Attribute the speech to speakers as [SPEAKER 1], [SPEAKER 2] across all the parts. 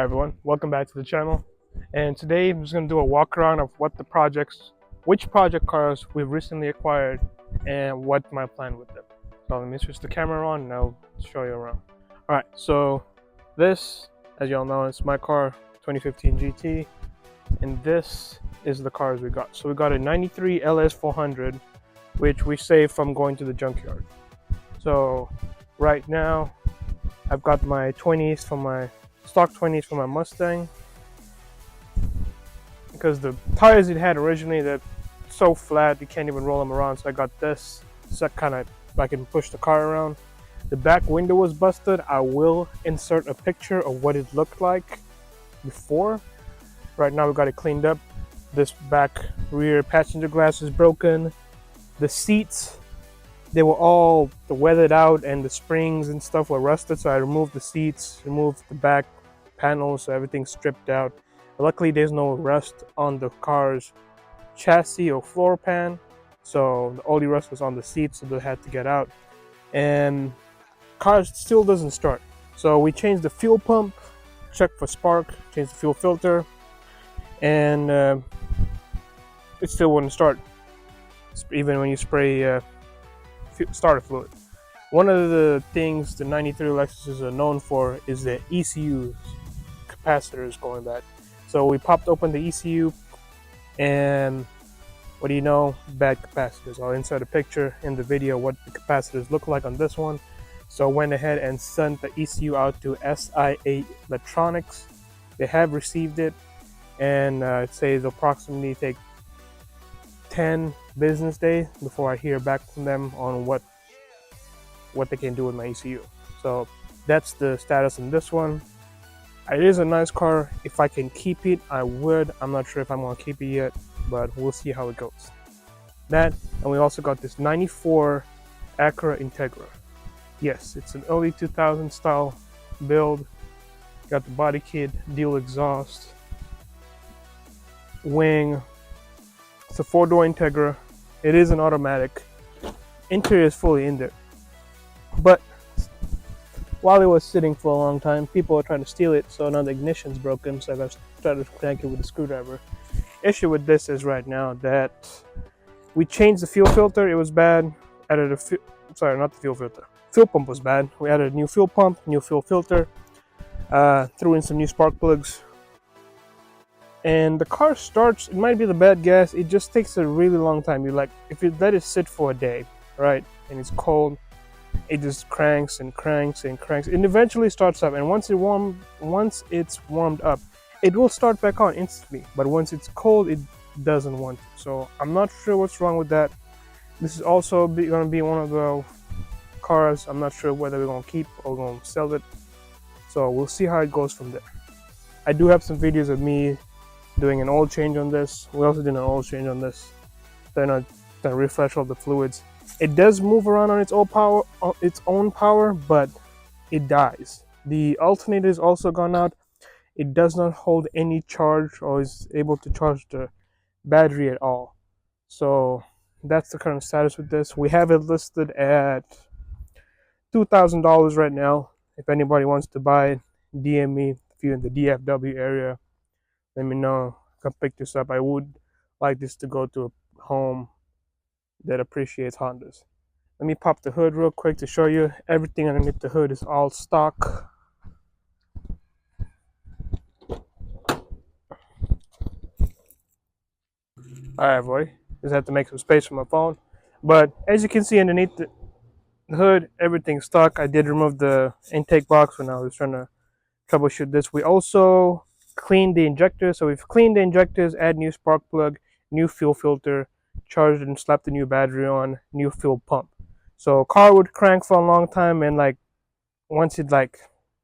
[SPEAKER 1] Hi everyone, welcome back to the channel. And today I'm just going to do a walk around of which project cars we've recently acquired and what my plan with them. So let me switch the camera on and I'll show you around. Alright, so this, as y'all know, is my car, 2015 GT. And this is the cars we got. So we got a 93 LS 400, which we saved from going to the junkyard. So right now, I've got my 20s from my stock 20s for my Mustang, because the tires it had originally, they're so flat you can't even roll them around. So I got this, so kind of I can push the car around. The back window was busted. I will insert a picture of what it looked like before. Right now we got it cleaned up. This back rear passenger glass is broken. The seats, they were all weathered out and the springs and stuff were rusted, so I removed the seats, removed the back panels, so everything's stripped out. Luckily there's no rust on the car's chassis or floor pan, so the only rust was on the seats, so they had to get out. And car still doesn't start, so we changed the fuel pump, checked for spark, changed the fuel filter, and it still wouldn't start even when you spray starter fluid. One of the things the 93 Lexuses are known for is the ECUs, capacitors going bad. So we popped open the ECU, and what do you know, bad capacitors. I'll insert a picture in the video what the capacitors look like on this one. So I went ahead and sent the ECU out to SIA Electronics. They have received it, and it says approximately take 10 business days before I hear back from them on what they can do with my ECU. So that's the status on this one. It is a nice car. If I can keep it, I would. I'm not sure if I'm gonna keep it yet, but we'll see how it goes. That, and we also got this 94 Acura Integra. Yes, it's an early 2000 style build. Got the body kit, dual exhaust, wing. It's a 4-door Integra. It is an automatic. Interior is fully in there. But while it was sitting for a long time, people were trying to steal it, so now the ignition's broken, so I got started to crank it with a screwdriver. Issue with this is right now that we changed the fuel filter. It was bad. Added sorry, not the fuel filter. Fuel pump was bad. We added a new fuel pump, new fuel filter, threw in some new spark plugs, and the car starts. It might be the bad gas. It just takes a really long time. If you let it sit for a day, right, and it's cold, it just cranks and cranks and cranks, and eventually starts up. And once it's warmed up, it will start back on instantly. But once it's cold, it doesn't want to. So I'm not sure what's wrong with that. This is also going to be one of the cars I'm not sure whether we're going to keep or going to sell it. So we'll see how it goes from there. I do have some videos of me doing an oil change on this. We also did an oil change on this. Then I refresh all the fluids. It does move around on its own power, but it dies. The alternator is also gone out. It does not hold any charge or is able to charge the battery at all. So that's the current status with this. We have it listed at $2,000 right now. If anybody wants to buy it, DM me. If you're in the DFW area, let me know. Come pick this up. I would like this to go to a home that appreciates Hondas. Let me pop the hood real quick to show you. Everything underneath the hood is all stock. Alright, everybody, just have to make some space for my phone. But as you can see underneath the hood, everything's stock. I did remove the intake box when I was trying to troubleshoot this. We also cleaned the injectors. So we've cleaned the injectors, add new spark plug, new fuel filter, charged and slapped the new battery on, new fuel pump. So car would crank for a long time, and once it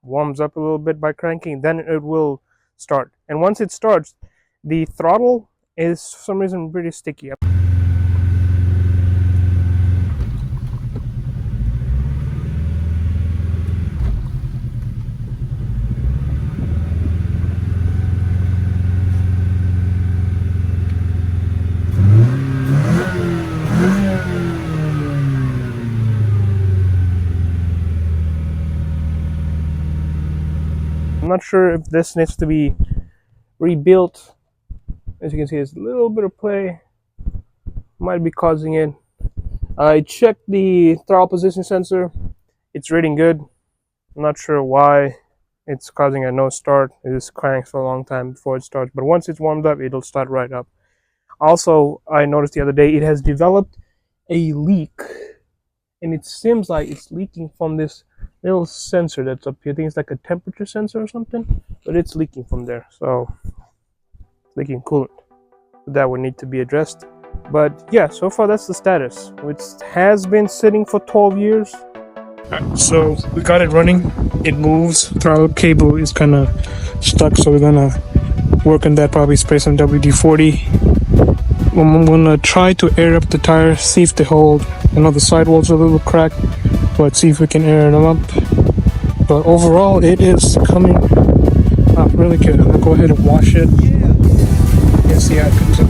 [SPEAKER 1] warms up a little bit by cranking, then it will start. And once it starts, the throttle is for some reason pretty sticky. I'm not sure if this needs to be rebuilt. As you can see, there's a little bit of play might be causing it. I checked the throttle position sensor. It's reading good. I'm not sure why it's causing a no start. It just cranks for a long time before it starts, but once it's warmed up, it'll start right up. Also, I noticed the other day it has developed a leak, and it seems like it's leaking from this little sensor that's up here. I think it's like a temperature sensor or something, but it's leaking from there. So it's leaking coolant. That would need to be addressed. But yeah, so far that's the status. It has been sitting for 12 years. So we got it running. It moves. Throttle cable is kind of stuck, so we're gonna work on that. Probably spray some WD-40. I'm gonna try to air up the tires, see if they hold. I know the sidewalls are a little cracked, but see if we can air them up. But overall, it is coming up really good. I'm gonna go ahead and wash it. Yeah, see how it comes up.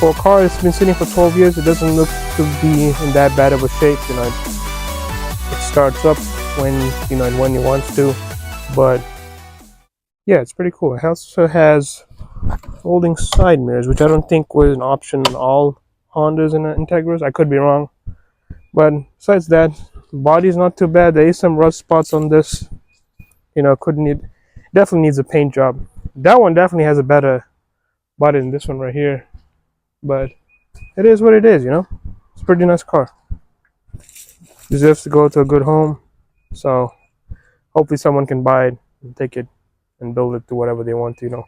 [SPEAKER 1] For a car that's been sitting for 12 years, it doesn't look to be in that bad of a shape. You know, it starts up when when it wants to, but yeah, it's pretty cool. It also has folding side mirrors, which I don't think was an option in all Hondas and Integras. I could be wrong, but besides that, body's not too bad. There is some rust spots on this. You know, definitely needs a paint job. That one definitely has a better body than this one right here. But it is what it is, you know. It's a pretty nice car. Deserves to go to a good home. So hopefully someone can buy it and take it and build it to whatever they want to, you know.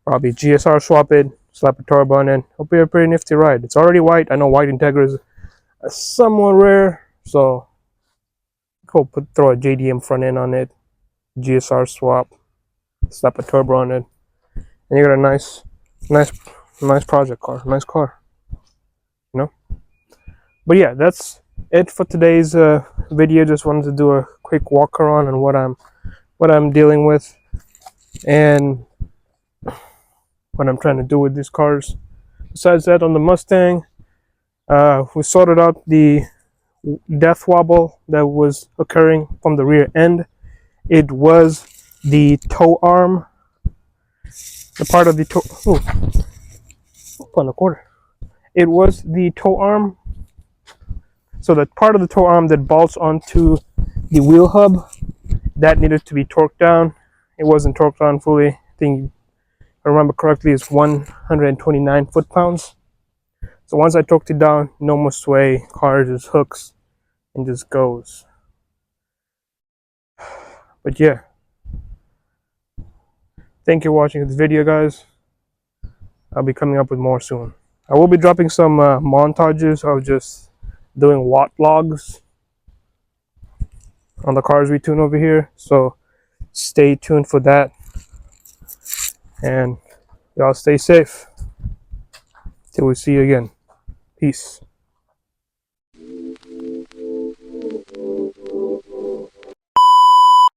[SPEAKER 1] Probably GSR swap it, slap a turbo on it. Hope you're a pretty nifty ride. It's already white. I know white Integra is somewhat rare, so go throw a JDM front end on it, GSR swap, slap a turbo on it, and you got a nice project car, nice car, you know. But yeah, that's it for today's video. Just wanted to do a quick walk around on what I'm dealing with and what I'm trying to do with these cars. Besides that, on the Mustang, we sorted out the death wobble that was occurring from the rear end. It was the tow arm, the part of the tow. Oh, on the quarter. It was the tow arm. So the part of the tow arm that bolts onto the wheel hub, that needed to be torqued down. It wasn't torqued down fully. I think, if I remember correctly, it's 129 foot-pounds. So once I torqued it down, no more sway, car just hooks and just goes. But yeah, thank you for watching this video, guys. I'll be coming up with more soon. I will be dropping some montages of just doing watt logs on the cars we tune over here, so stay tuned for that, and y'all stay safe till we see you again. Peace.